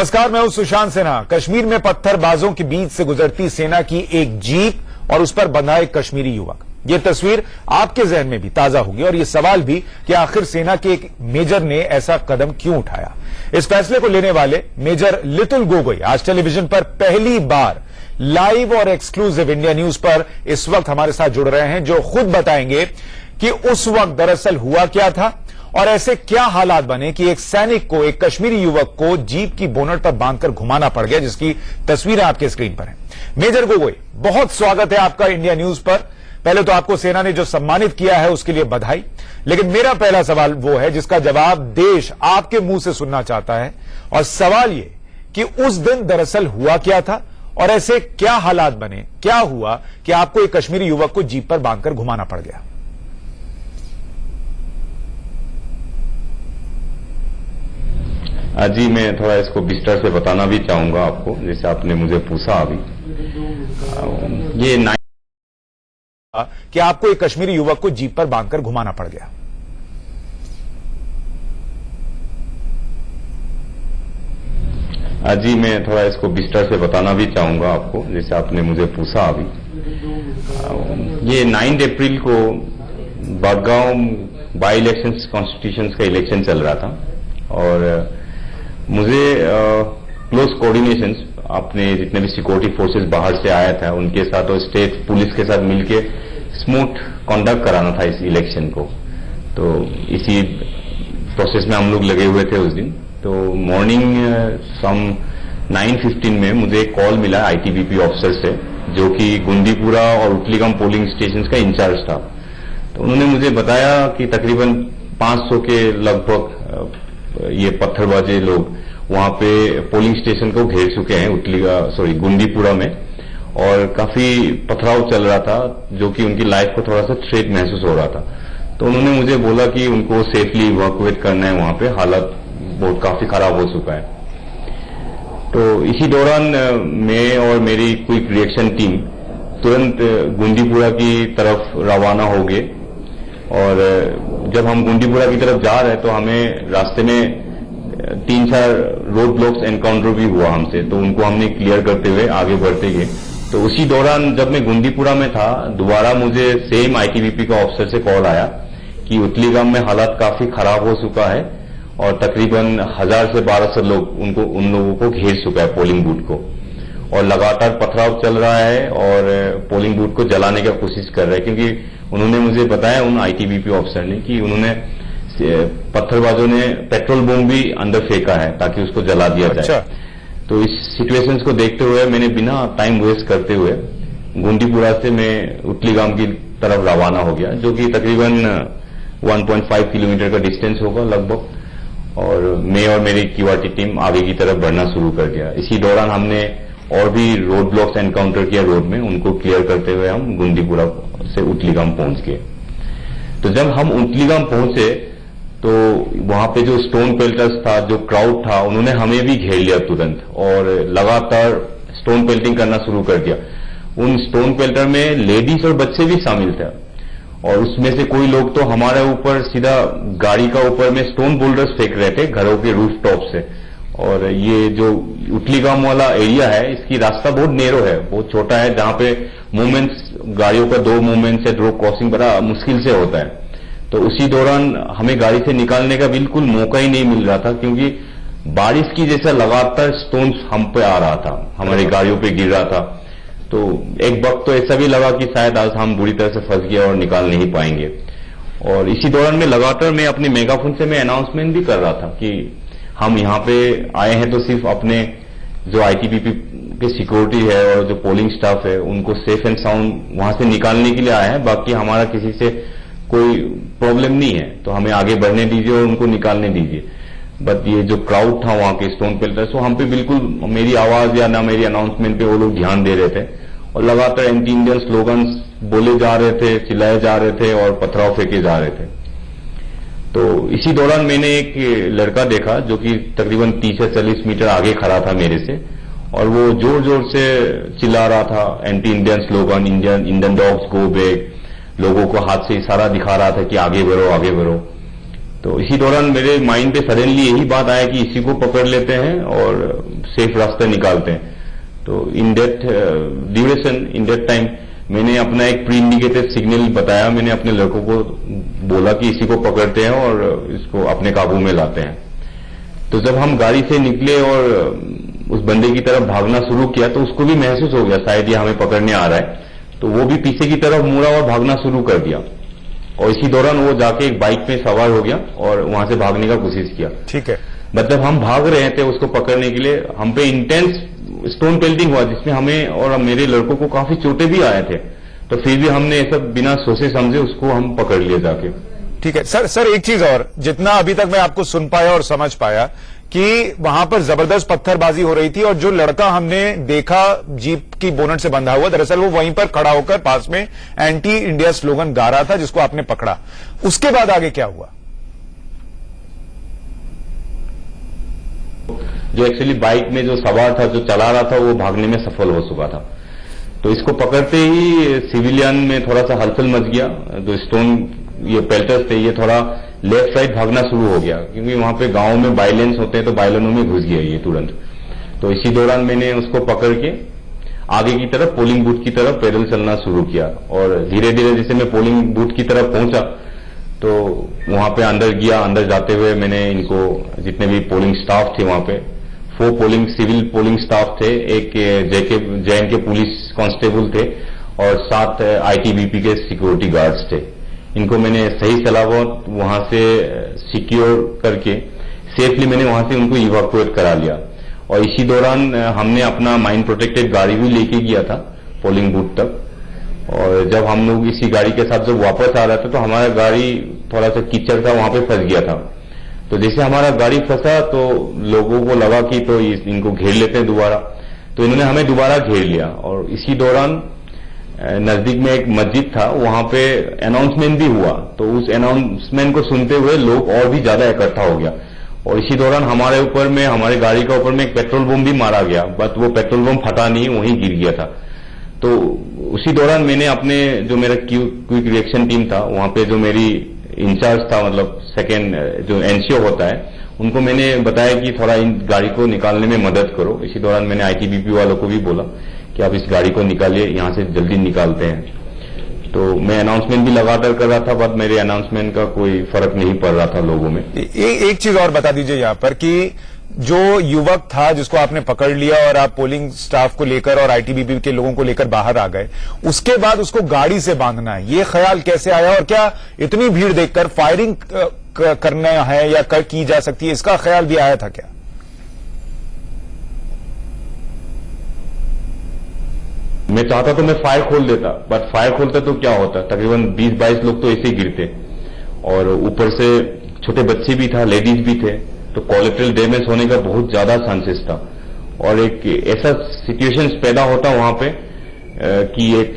नमस्कार, मैं हूं सुशांत सिन्हा। कश्मीर में पत्थरबाजों के बीच से गुजरती सेना की एक जीप और उस पर बंधा एक कश्मीरी युवक। यह तस्वीर आपके जहन में भी ताजा होगी और यह सवाल भी कि आखिर सेना के एक मेजर ने ऐसा कदम क्यों उठाया। इस फैसले को लेने वाले मेजर लितुल गोगोई आज टेलीविजन पर पहली बार लाइव और एक्सक्लूसिव इंडिया न्यूज पर इस वक्त हमारे साथ जुड़ रहे हैं, जो खुद बताएंगे कि उस वक्त दरअसल हुआ क्या था और ऐसे क्या हालात बने कि एक सैनिक को, एक कश्मीरी युवक को जीप की बोनट पर बांधकर घुमाना पड़ गया, जिसकी तस्वीरें आपके स्क्रीन पर हैं। मेजर गोगोई, बहुत स्वागत है आपका इंडिया न्यूज पर। पहले तो आपको सेना ने जो सम्मानित किया है उसके लिए बधाई, लेकिन मेरा पहला सवाल वो है जिसका जवाब देश आपके मुंह से सुनना चाहता है, और सवाल ये कि उस दिन दरअसल हुआ क्या था और ऐसे क्या हालात बने, क्या हुआ कि आपको एक कश्मीरी युवक को जीप पर बांधकर घुमाना पड़ गया। जी, मैं थोड़ा इसको विस्तार से बताना भी चाहूंगा आपको, जैसे आपने मुझे पूछा अभी। ये कि आपको एक कश्मीरी युवक को जीप पर बांधकर घुमाना पड़ गया। जी, मैं थोड़ा इसको विस्तार से बताना भी चाहूंगा आपको, जैसे आपने मुझे पूछा अभी। ये 9 अप्रैल को बड़गांव बाई इलेक्शन कॉन्स्टिट्यूशन का इलेक्शन चल रहा था और मुझे क्लोज कोऑर्डिनेशन अपने जितने भी सिक्योरिटी फोर्सेस बाहर से आया था उनके साथ और स्टेट पुलिस के साथ मिलके स्मूथ कंडक्ट कराना था इस इलेक्शन को। तो इसी प्रोसेस में हम लोग लगे हुए थे उस दिन। तो मॉर्निंग सम 9:15 में मुझे एक कॉल मिला आईटीबीपी ऑफिसर से, जो कि गुंडीपुरा और उटलीगाम पोलिंग स्टेशन का इंचार्ज था। तो उन्होंने मुझे बताया कि तकरीबन 500 के लगभग ये पत्थरबाजे लोग वहां पे पोलिंग स्टेशन को घेर चुके हैं गुंडीपुरा में, और काफी पथराव चल रहा था, जो कि उनकी लाइफ को थोड़ा सा थ्रेट महसूस हो रहा था। तो उन्होंने मुझे बोला कि उनको सेफली इवैक्यूएट करना है, वहां पे हालत बहुत काफी खराब हो चुका है। तो इसी दौरान मैं और मेरी क्विक रिएक्शन टीम तुरंत गुंडीपुरा की तरफ रवाना हो गए। और जब हम गुंडीपुरा की तरफ जा रहे तो हमें रास्ते में 3-4 रोड ब्लॉक्स एनकाउंटर भी हुआ हमसे, तो उनको हमने क्लियर करते हुए आगे बढ़ते गए। तो उसी दौरान जब मैं गुंडीपुरा में था, दोबारा मुझे सेम आईटीबीपी का ऑफिसर से कॉल आया कि उटलीगाम में हालात काफी खराब हो चुका है और तकरीबन 1000 से 1200 लोग उन लोगों को घेर चुका है पोलिंग बूथ को, और लगातार पथराव चल रहा है और पोलिंग बूथ को जलाने की कोशिश कर रहे हैं। क्योंकि उन्होंने मुझे बताया उन आईटीबीपी ऑफिसर ने कि उन्होंने पत्थरबाजों ने पेट्रोल बम भी अंदर फेंका है ताकि उसको जला दिया जाए। तो इस सिचुएशंस को देखते हुए मैंने बिना टाइम वेस्ट करते हुए गुंडीपुरा से मैं उटलीगाम की तरफ रवाना हो गया, जो कि तकरीबन 1.5 किलोमीटर का डिस्टेंस होगा लगभग, और मैं और मेरी क्यूआरटी टीम आगे की तरफ बढ़ना शुरू कर दिया। इसी दौरान हमने और भी रोड ब्लॉक्स एनकाउंटर किया रोड में, उनको क्लियर करते हुए हम गुंडीपुरा से उटलीगाम पहुंच गए। तो जब हम उटलीगाम पहुंचे तो वहां पे जो स्टोन पेल्टर्स था, जो क्राउड था, उन्होंने हमें भी घेर लिया तुरंत और लगातार स्टोन पेल्टिंग करना शुरू कर दिया। उन स्टोन पेल्टर में लेडीज और बच्चे भी शामिल थे, और उसमें से कोई लोग तो हमारे ऊपर सीधा गाड़ी का ऊपर में स्टोन बोल्डर्स फेंक रहे थे घरों के रूफ टॉप से। और ये जो उटलीगाम वाला एरिया है, इसकी रास्ता बहुत नेरो है, बहुत छोटा है, जहां पे मूवमेंट्स, गाड़ियों का 2 मूवमेंट से रोड क्रॉसिंग बड़ा मुश्किल से होता है। तो उसी दौरान हमें गाड़ी से निकालने का बिल्कुल मौका ही नहीं मिल रहा था, क्योंकि बारिश की जैसा लगातार स्टोन्स हम पे आ रहा था, हमारी गाड़ियों पे गिर रहा था। तो एक वक्त तो ऐसा भी लगा कि शायद आज हम बुरी तरह से फंस गए और निकाल नहीं पाएंगे। और इसी दौरान में लगातार मैं अपने मेगाफोन से मैं अनाउंसमेंट भी कर रहा था कि हम यहाँ पे आए हैं तो सिर्फ अपने जो आईटीबीपी के सिक्योरिटी है और जो पोलिंग स्टाफ है उनको सेफ एंड साउंड वहां से निकालने के लिए आए हैं, बाकी हमारा किसी से कोई प्रॉब्लम नहीं है, तो हमें आगे बढ़ने दीजिए और उनको निकालने दीजिए। बट ये जो क्राउड था वहां के स्टोन पेल्टर्स, वो हम पे बिल्कुल मेरी आवाज या ना मेरी अनाउंसमेंट पे वो लोग ध्यान दे रहे थे और लगातार एंटी इंडियन स्लोगन्स बोले जा रहे थे, चिल्लाए जा रहे थे और पथराव फेंके जा रहे थे। तो इसी दौरान मैंने एक लड़का देखा जो कि तकरीबन 30 से 40 मीटर आगे खड़ा था मेरे से, और वो जोर जोर से चिल्ला रहा था anti Indian slogan, Indian dogs go back, लोगों को हाथ से इशारा दिखा रहा था कि आगे बढ़ो आगे बढ़ो। तो इसी दौरान मेरे माइंड पे सडनली यही बात आया कि इसी को पकड़ लेते हैं और सेफ रास्ता निकालते हैं। तो in that duration, in that time मैंने अपना एक प्री इंडिकेटेड सिग्नल बताया, मैंने अपने लड़कों को बोला कि इसी को पकड़ते हैं और इसको अपने काबू में लाते हैं। तो जब हम गाड़ी से निकले और उस बंदे की तरफ भागना शुरू किया तो उसको भी महसूस हो गया शायद ये हमें पकड़ने आ रहा है, तो वो भी पीछे की तरफ मुड़ा और भागना शुरू कर दिया। और इसी दौरान वो जाके एक बाइक पे सवार हो गया और वहां से भागने का कोशिश किया। ठीक है, मतलब हम भाग रहे थे उसको पकड़ने के लिए, हम पे इंटेंस स्टोन पेल्टिंग हुआ जिसमें हमें और मेरे लड़कों को काफी चोटें भी आए थे, तो फिर भी हमने ये सब बिना सोचे समझे उसको हम पकड़ लिए जाके। ठीक है सर, एक चीज और, जितना अभी तक मैं आपको सुन पाया और समझ पाया कि वहां पर जबरदस्त पत्थरबाजी हो रही थी और जो लड़का हमने देखा जीप की बोनट से बंधा हुआ, दरअसल वो वहीं पर खड़ा होकर पास में एंटी इंडिया स्लोगन गा रहा था जिसको आपने पकड़ा। उसके बाद आगे क्या हुआ? जो एक्चुअली बाइक में जो सवार था, जो चला रहा था, वो भागने में सफल हो चुका था। तो इसको पकड़ते ही सिविलियन में थोड़ा सा हलचल मच गया। जो स्टोन ये पेल्टर्स थे ये थोड़ा लेफ्ट साइड भागना शुरू हो गया, क्योंकि वहां पे गांव में बाइलेंस होते हैं तो बाइलेनों में घुस गया ये तुरंत। तो इसी दौरान मैंने उसको पकड़ के आगे की तरफ पोलिंग बूथ की तरफ पैदल चलना शुरू किया और धीरे धीरे जैसे मैं पोलिंग बूथ की तरफ पहुंचा तो वहां पे अंदर गया। अंदर जाते हुए मैंने इनको, जितने भी पोलिंग स्टाफ थे वहां पे 4 सिविल पोलिंग स्टाफ थे, एक जैन के पुलिस कांस्टेबल थे और 7 आईटीबीपी के सिक्योरिटी गार्ड्स थे। इनको मैंने सही सलामत वहां से सिक्योर करके सेफली मैंने वहां से उनको इवैक्यूएट करा लिया। और इसी दौरान हमने अपना माइंड प्रोटेक्टेड गाड़ी भी लेके गया था पोलिंग बूथ तक। और जब हम लोग इसी गाड़ी के साथ जब वापस आ रहे थे तो हमारा गाड़ी थोड़ा सा कीचड़ था, वहां पे फंस गया था। तो जैसे हमारा गाड़ी फंसा तो लोगों को लगा कि तो इनको घेर लेते हैं दोबारा, तो इन्होंने हमें दोबारा घेर लिया। और इसी दौरान नजदीक में एक मस्जिद था, वहां पे अनाउंसमेंट भी हुआ, तो उस अनाउंसमेंट को सुनते हुए लोग और भी ज्यादा इकट्ठा हो गया। और इसी दौरान हमारे ऊपर में, हमारे गाड़ी का ऊपर में एक पेट्रोल बम भी मारा गया, बट वो पेट्रोल बम फटा नहीं, वहीं गिर गया था। तो उसी दौरान मैंने अपने जो मेरा क्विक रिएक्शन टीम था, वहां पे जो मेरी इंचार्ज था, मतलब सेकेंड जो एनसीओ होता है, उनको मैंने बताया कि थोड़ा इन गाड़ी को निकालने में मदद करो। इसी दौरान मैंने आईटीबीपी वालों को भी बोला कि आप इस गाड़ी को निकालिए, यहां से जल्दी निकालते हैं। तो मैं अनाउंसमेंट भी लगातार कर रहा था, बट मेरे अनाउंसमेंट का कोई फर्क नहीं पड़ रहा था लोगों में। एक चीज और बता दीजिए यहां पर कि जो युवक था जिसको आपने पकड़ लिया और आप पोलिंग स्टाफ को लेकर और आईटीबीपी के लोगों को लेकर बाहर आ गए, उसके बाद उसको गाड़ी से बांधना है, ये ख्याल कैसे आया? और क्या इतनी भीड़ देखकर फायरिंग करना है या की जा सकती है, इसका ख्याल भी आया था क्या? मैं चाहता तो मैं फायर खोल देता, बट फायर खोलता तो क्या होता, तकरीबन 20-22 लोग तो ऐसे ही गिरते और ऊपर से छोटे बच्चे भी था, लेडीज भी थे, तो कोलेटरल डैमेज होने का बहुत ज्यादा चांसेस था। और एक ऐसा सिचुएशन पैदा होता वहां पे कि एक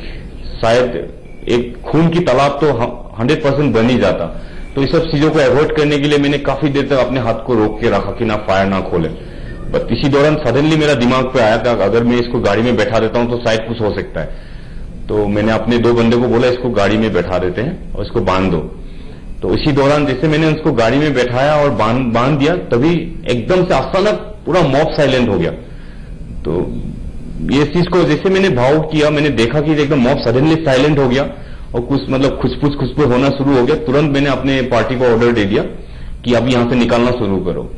शायद एक खून की तालाब तो 100% बन ही जाता। तो इस सब चीजों को अवॉइड करने के लिए मैंने काफी देर तक अपने हाथ को रोक के रखा कि ना फायर ना खोले। बट इसी दौरान सडनली मेरा दिमाग पे आया था अगर मैं इसको गाड़ी में बैठा देता हूं तो शायद कुछ हो सकता है। तो मैंने अपने 2 बंदे को बोला इसको गाड़ी में बैठा देते हैं और इसको बांध दो। तो इसी दौरान जैसे मैंने उसको गाड़ी में बैठाया और बांध दिया, तभी एकदम से अचानक पूरा मॉब साइलेंट हो गया। तो ये चीज को जैसे मैंने भाव किया, मैंने देखा कि एकदम मॉब सडनली साइलेंट हो गया और कुछ मतलब खुशपुश होना शुरू हो गया। तुरंत मैंने अपने पार्टी को ऑर्डर दे दिया कि अब यहां से निकालना शुरू करो।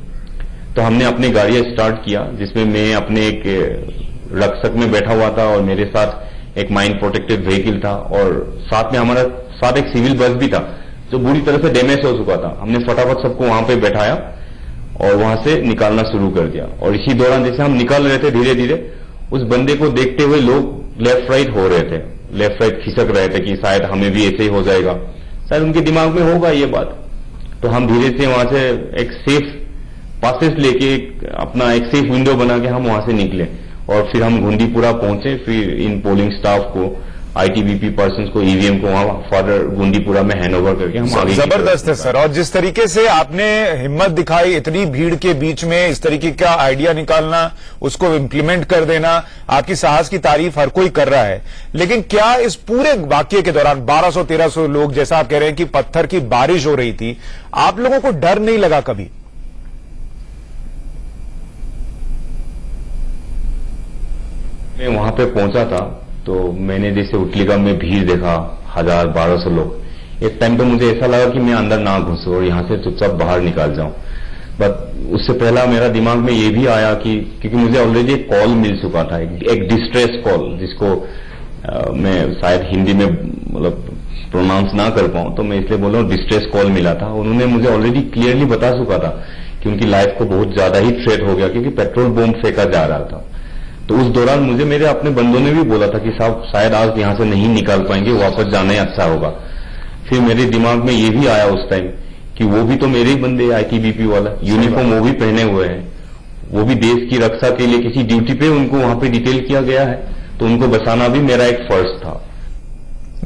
तो हमने अपनी गाड़ियां स्टार्ट किया, जिसमें मैं अपने एक रक्षक में बैठा हुआ था और मेरे साथ एक माइंड प्रोटेक्टेड व्हीकल था और साथ में हमारा साथ एक सिविल बस भी था जो बुरी तरह से डैमेज हो चुका था। हमने फटाफट सबको वहां पे बैठाया और वहां से निकालना शुरू कर दिया। और इसी दौरान जैसे हम निकाल रहे थे धीरे धीरे, उस बंदे को देखते हुए लोग लेफ्ट राइट हो रहे थे, लेफ्ट राइट खिसक रहे थे कि शायद हमें भी ऐसे ही हो जाएगा, शायद उनके दिमाग में होगा ये बात। तो हम धीरे से वहां से एक सेफ पासेस लेके अपना एक सेफ विंडो बना के हम वहां से निकले और फिर हम घुंडीपुरा पहुंचे। फिर इन पोलिंग स्टाफ को आईटीबीपी पर्सन्स को, ईवीएम को वहां फॉर गुंडीपुरा में हैंडओवर करके हम आगे जबरदस्त है सर। और जिस तरीके से आपने हिम्मत दिखाई इतनी भीड़ के बीच में इस तरीके का आइडिया निकालना, उसको इम्प्लीमेंट कर देना, आपकी साहस की तारीफ हर कोई कर रहा है। लेकिन क्या इस पूरे वाकये के दौरान 1200-1300 लोग, जैसा आप कह रहे हैं कि पत्थर की बारिश हो रही थी, आप लोगों को डर नहीं लगा कभी? मैं वहां पे पहुंचा था तो मैंने जैसे उटलीगाम में भीड़ देखा, 1000-1200 लोग। एक टाइम पे मुझे ऐसा लगा कि मैं अंदर ना घुसूं और यहां से चुपचाप बाहर निकाल जाऊं। बट उससे पहला मेरा दिमाग में ये भी आया कि क्योंकि मुझे ऑलरेडी एक कॉल मिल चुका था, एक डिस्ट्रेस कॉल, जिसको मैं शायद हिंदी में मतलब प्रोनाउंस ना कर पाऊं, तो मैं इसलिए बोल रहा हूं डिस्ट्रेस कॉल मिला था। उन्होंने मुझे ऑलरेडी क्लियरली बता चुका था कि उनकी लाइफ को बहुत ज्यादा ही थ्रेट हो गया क्योंकि पेट्रोल बॉम्ब फेंका जा रहा था। तो उस दौरान मुझे मेरे अपने बंदों ने भी बोला था कि साहब शायद आज यहां से नहीं निकाल पाएंगे, वापस जाना ही अच्छा होगा। फिर मेरे दिमाग में ये भी आया उस टाइम कि वो भी तो मेरे ही बंदे, आईटीबीपी वाला, यूनिफॉर्म वो भी पहने हुए हैं, वो भी देश की रक्षा के लिए किसी ड्यूटी पे उनको वहां पे डिटेल किया गया है, तो उनको बचाना भी मेरा एक फर्ज था।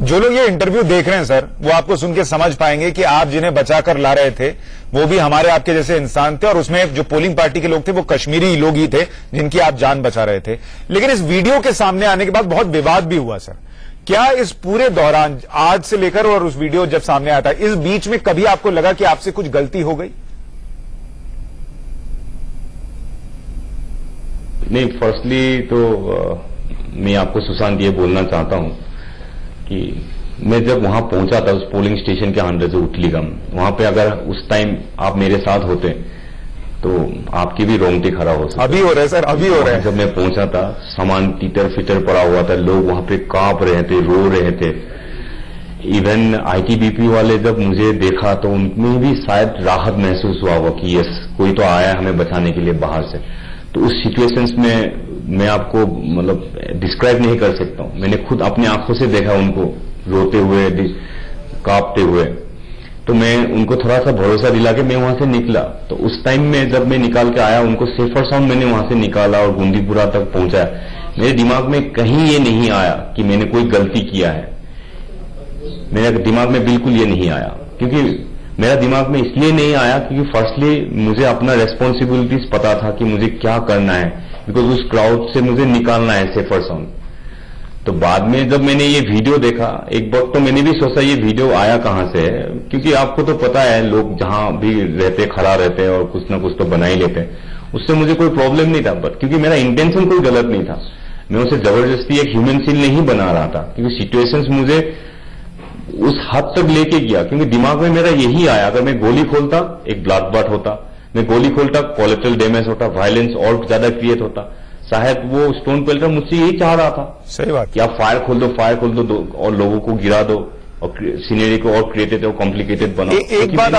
जो लोग ये इंटरव्यू देख रहे हैं सर, वो आपको सुन के समझ पाएंगे कि आप जिन्हें बचाकर ला रहे थे वो भी हमारे आपके जैसे इंसान थे, और उसमें जो पोलिंग पार्टी के लोग थे वो कश्मीरी लोग ही थे जिनकी आप जान बचा रहे थे। लेकिन इस वीडियो के सामने आने के बाद बहुत विवाद भी हुआ सर। क्या इस पूरे दौरान, आज से लेकर और उस वीडियो जब सामने आता है, इस बीच में कभी आपको लगा कि आपसे कुछ गलती हो गई? नहीं, फर्स्टली तो मैं आपको सुशांत ये बोलना चाहता हूं कि मैं जब वहां पहुंचा था उस पोलिंग स्टेशन के अंदर जो उटलीगाम, वहां पे अगर उस टाइम आप मेरे साथ होते तो आपकी भी रोंगटे खड़ा हो सकता। अभी हो रहा है सर, अभी हो रहा है। जब मैं पहुंचा था सामान तीतर फितर पड़ा हुआ था, लोग वहां पे कांप रहे थे, रो रहे थे। इवन आईटीबीपी वाले जब मुझे देखा तो उनमें भी शायद राहत महसूस हुआ होगा कि यस, कोई तो आया है हमें बचाने के लिए बाहर से। तो उस सिचुएशंस में मैं आपको मतलब डिस्क्राइब नहीं कर सकता हूं। मैंने खुद अपनी आंखों से देखा उनको रोते हुए, कांपते हुए। तो मैं उनको थोड़ा सा भरोसा दिला के मैं वहां से निकला। तो उस टाइम में जब मैं निकाल के आया, उनको सेफर साउंड मैंने वहां से निकाला और गुंडीपुरा तक पहुंचाया। मेरे दिमाग में कहीं ये नहीं आया कि मैंने कोई गलती किया है। मेरे दिमाग में बिल्कुल ये नहीं आया, क्योंकि मेरा दिमाग में इसलिए नहीं आया क्योंकि फर्स्टली मुझे अपना रेस्पॉन्सिबिलिटीज पता था कि मुझे क्या करना है, बिकॉज उस क्राउड से मुझे निकालना है सेफर साउंड। तो बाद में जब मैंने ये वीडियो देखा, एक वक्त तो मैंने भी सोचा ये वीडियो आया कहां से है, क्योंकि आपको तो पता है लोग जहां भी रहते खड़ा रहते हैं और कुछ ना कुछ तो बना ही लेते हैं। उससे मुझे कोई प्रॉब्लम नहीं था, बट क्योंकि मेरा इंटेंशन कोई गलत नहीं था, मैं उसे जबरदस्ती एक ह्यूमन सील नहीं बना रहा था, क्योंकि सिचुएशंस मुझे उस हद तक लेके गया। क्योंकि दिमाग में मेरा यही आया, अगर मैं गोली खोलता एक ब्लड बात होता, मैं गोली खोलता कोलेटरल डैमेज होता, वायलेंस और ज्यादा क्रिएट होता। शायद वो स्टोन पेल्टर मुझसे यही चाह रहा था, सही बात, कि आप फायर खोल दो और लोगों को गिरा दो और सीनरी को और क्रिएटेड और कॉम्प्लिकेटेड बनाओ। एक बात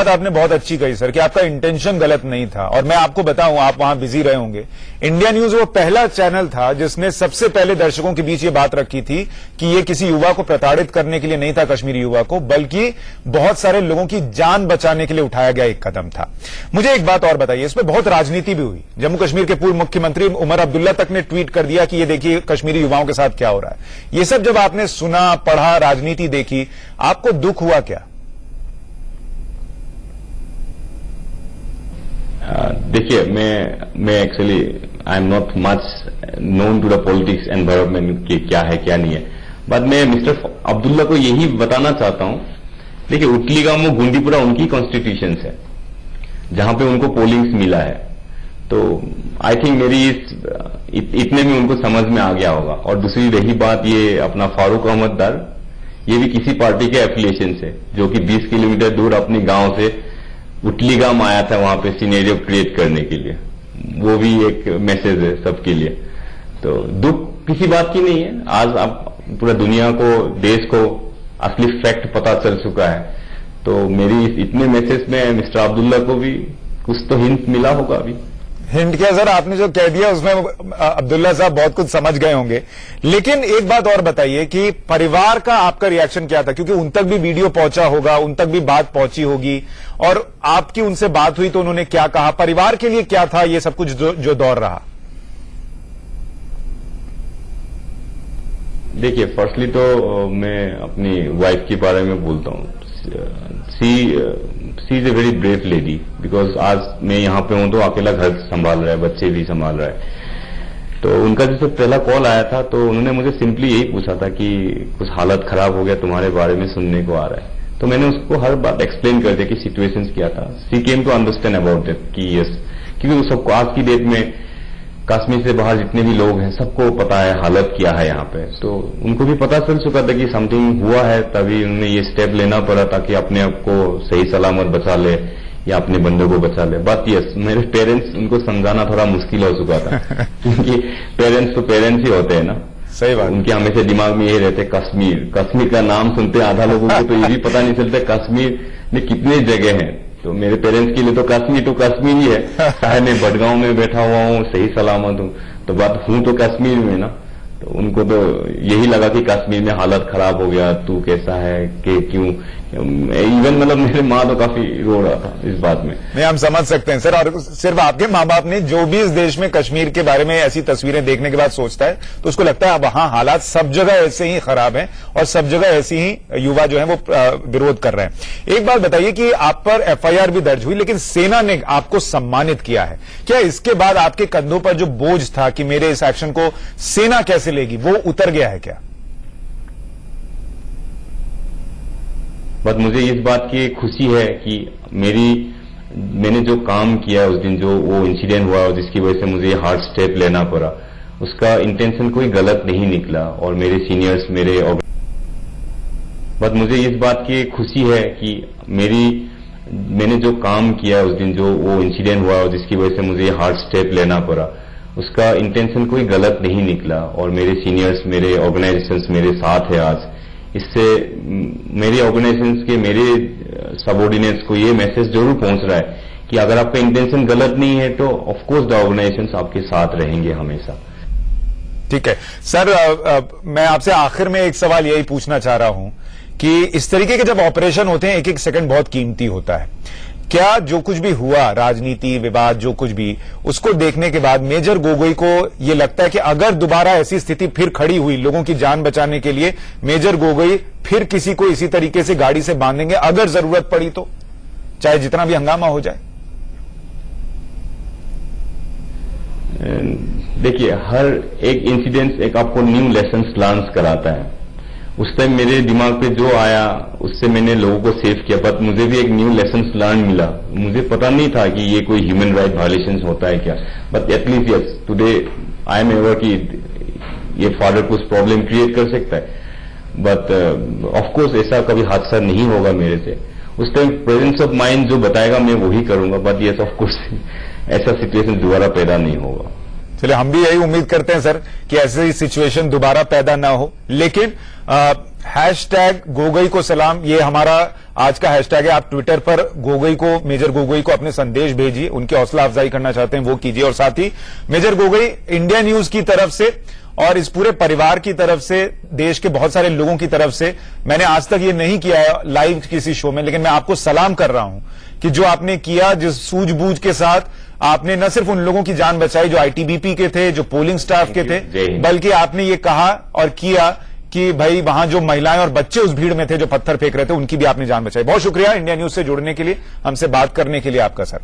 आपने बहुत अच्छी कही सर कि आपका इंटेंशन गलत नहीं था। और मैं आपको बताऊं, आप वहां बिजी रहे होंगे, इंडिया न्यूज वो पहला चैनल था जिसने सबसे पहले दर्शकों के बीच ये बात रखी थी कि ये किसी युवा को प्रताड़ित करने के लिए नहीं था, कश्मीरी युवा को, बल्कि बहुत सारे लोगों की जान बचाने के लिए उठाया गया एक कदम था। मुझे एक बात और बताइए, इसमें बहुत राजनीति भी हुई। जम्मू कश्मीर के पूर्व मुख्यमंत्री उमर अब्दुल्ला तक ने ट्वीट कर दिया कि ये देखिए कश्मीरी युवाओं के साथ क्या हो रहा है। ये सब जब आपने सुना, पढ़ा, राजनीति देखी, आपको दुख हुआ क्या? देखिए, मैं actually I am not much known to the politics environment कि क्या है क्या नहीं है, बट मैं मिस्टर अब्दुल्ला को यही बताना चाहता हूं। देखिए, उटलीगाम और गुंडीपुरा उनकी कॉन्स्टिट्यूशन है जहां पे उनको पोलिंग्स मिला है। तो आई थिंक मेरी इतने में उनको समझ में आ गया होगा। और दूसरी रही बात, ये अपना फारूक अहमद दर, ये भी किसी पार्टी के एफिलिएशन से, जो कि 20 किलोमीटर दूर अपने गांव से उटलीगाम आया था वहां पे सिनेरियो क्रिएट करने के लिए। वो भी एक मैसेज है सबके लिए। तो दुख किसी बात की नहीं है। आज आप पूरा दुनिया को, देश को असली फैक्ट पता चल चुका है। तो मेरी इतने मैसेज में मिस्टर अब्दुल्ला को भी कुछ तो हिंट मिला होगा। अभी हिंट क्या सर, आपने जो कह दिया उसमें अब्दुल्ला साहब बहुत कुछ समझ गए होंगे। लेकिन एक बात और बताइए कि परिवार का आपका रिएक्शन क्या था, क्योंकि उन तक भी वीडियो पहुंचा होगा, उन तक भी बात पहुंची होगी, और आपकी उनसे बात हुई तो उन्होंने क्या कहा? परिवार के लिए क्या था ये सब कुछ जो दौर रहा? देखिए, फर्स्टली तो मैं अपनी वाइफ के बारे में बोलता हूँ. She is a very brave lady, because आज मैं यहाँ पे हूँ तो अकेला घर संभाल रहा है, बच्चे भी संभाल रहा है. तो उनका जैसे पहला कॉल आया था तो उन्होंने मुझे सिंपली यही पूछा था कि कुछ हालत खराब हो गया, तुम्हारे बारे में सुनने को आ रहा है. तो मैंने उसको हर बात एक्सप्लेन कर दिया कि सिचुएशंस क्या था. She came to understand about it कि यस, क्योंकि सबको आज की डेट में कश्मीर से बाहर जितने भी लोग हैं सबको पता है हालत क्या है यहाँ पे. तो उनको भी पता चल चुका था कि समथिंग हुआ है, तभी उन्हें ये स्टेप लेना पड़ा ताकि अपने आप को सही सलामत बचा ले या अपने बंदों को बचा ले. बात यस, मेरे पेरेंट्स, उनको समझाना थोड़ा मुश्किल हो चुका था क्योंकि पेरेंट्स तो पेरेंट्स ही होते हैं ना. सही बात. उनके हमेशा दिमाग में यही रहते कश्मीर का नाम सुनते आधा लोगों को तो ये भी पता नहीं चलता कश्मीर में कितने जगह हैं. तो मेरे पेरेंट्स के लिए तो कश्मीर ही है. चाहे मैं बडगांव में बैठा हुआ हूँ, सही सलामत हूँ, तो बात हूँ तो कश्मीर में ना. तो उनको तो यही लगा कि कश्मीर में हालत खराब हो गया, तू कैसा है, कि क्यों. इवन मतलब मेरे माँ तो काफी रो रहा था इस बात में. नहीं, हम समझ सकते हैं सर. और सिर्फ आपके माँ बाप ने, जो भी इस देश में कश्मीर के बारे में ऐसी तस्वीरें देखने के बाद सोचता है तो उसको लगता है अब हाँ, हालात सब जगह ऐसे ही खराब हैं और सब जगह ऐसी ही युवा जो है वो विरोध कर रहे हैं. एक बात बताइए कि आप पर एफआईआर भी दर्ज हुई, लेकिन सेना ने आपको सम्मानित किया है. क्या इसके बाद आपके कंधों पर जो बोझ था कि मेरे इस एक्शन को सेना कैसे लेगी, वो उतर गया है क्या? बट मुझे इस बात की खुशी है कि मैंने जो काम किया उस दिन, जो वो इंसिडेंट हुआ और जिसकी वजह से मुझे हार्ड स्टेप लेना पड़ा, उसका इंटेंशन कोई गलत नहीं निकला. और मेरे सीनियर्स, बट मुझे इस बात की खुशी है कि मैंने जो काम किया उस दिन, जो वो इंसिडेंट हुआ और जिसकी वजह से मुझे हार्ड स्टेप लेना पड़ा, उसका इंटेंशन कोई गलत नहीं निकला. और मेरे सीनियर्स, मेरे ऑर्गेनाइजेशंस मेरे साथ है आज. इससे मेरे ऑर्गेनाइजेशंस के, मेरे सबऑर्डिनेट्स को ये मैसेज जरूर पहुंच रहा है कि अगर आपका इंटेंशन गलत नहीं है तो ऑफकोर्स द ऑर्गेनाइजेशंस आपके साथ रहेंगे हमेशा. ठीक है सर, मैं आपसे आखिर में एक सवाल यही पूछना चाह रहा हूं कि इस तरीके के जब ऑपरेशन होते हैं, एक एक सेकंड बहुत कीमती होता है. क्या जो कुछ भी हुआ, राजनीति, विवाद, जो कुछ भी, उसको देखने के बाद मेजर गोगोई को यह लगता है कि अगर दोबारा ऐसी स्थिति फिर खड़ी हुई लोगों की जान बचाने के लिए, मेजर गोगोई फिर किसी को इसी तरीके से गाड़ी से बांधेंगे अगर जरूरत पड़ी तो, चाहे जितना भी हंगामा हो जाए? देखिए, हर एक इंसिडेंट एक आपको न्यू लेसन लर्न कराता है. उस टाइम मेरे दिमाग पे जो आया उससे मैंने लोगों को सेव किया, बट मुझे भी एक न्यू लेसन लर्न मिला. मुझे पता नहीं था कि ये कोई ह्यूमन राइट वायलेशन होता है क्या. But at least yes, today I am ever कि ये फादर कुछ प्रॉब्लम क्रिएट कर सकता है. बट ऑफकोर्स ऐसा कभी हादसा नहीं होगा मेरे से. उस टाइम प्रेजेंस ऑफ माइंड जो बताएगा मैं वही करूंगा. बट यस, ऑफकोर्स ऐसा सिचुएशन दोबारा पैदा नहीं होगा. चलिए, हम भी यही उम्मीद करते हैं सर कि ऐसी सिचुएशन दोबारा पैदा ना हो. लेकिन हैशटैग गोगोई को सलाम, ये हमारा आज का हैशटैग है. आप ट्विटर पर गोगोई को, मेजर गोगोई को अपने संदेश भेजिए, उनकी हौसला अफजाई करना चाहते हैं वो कीजिए. और साथ ही मेजर गोगोई, इंडिया न्यूज की तरफ से और इस पूरे परिवार की तरफ से, देश के बहुत सारे लोगों की तरफ से, मैंने आज तक ये नहीं किया है लाइव किसी शो में, लेकिन मैं आपको सलाम कर रहा हूं कि जो आपने किया, जिस सूझबूझ के साथ आपने न सिर्फ उन लोगों की जान बचाई जो आईटीबीपी के थे, जो पोलिंग स्टाफ के थे, बल्कि आपने ये कहा और किया कि भाई वहां जो महिलाएं और बच्चे उस भीड़ में थे जो पत्थर फेंक रहे थे, उनकी भी आपने जान बचाई. बहुत शुक्रिया इंडिया न्यूज से जुड़ने के लिए, हमसे बात करने के लिए आपका सर.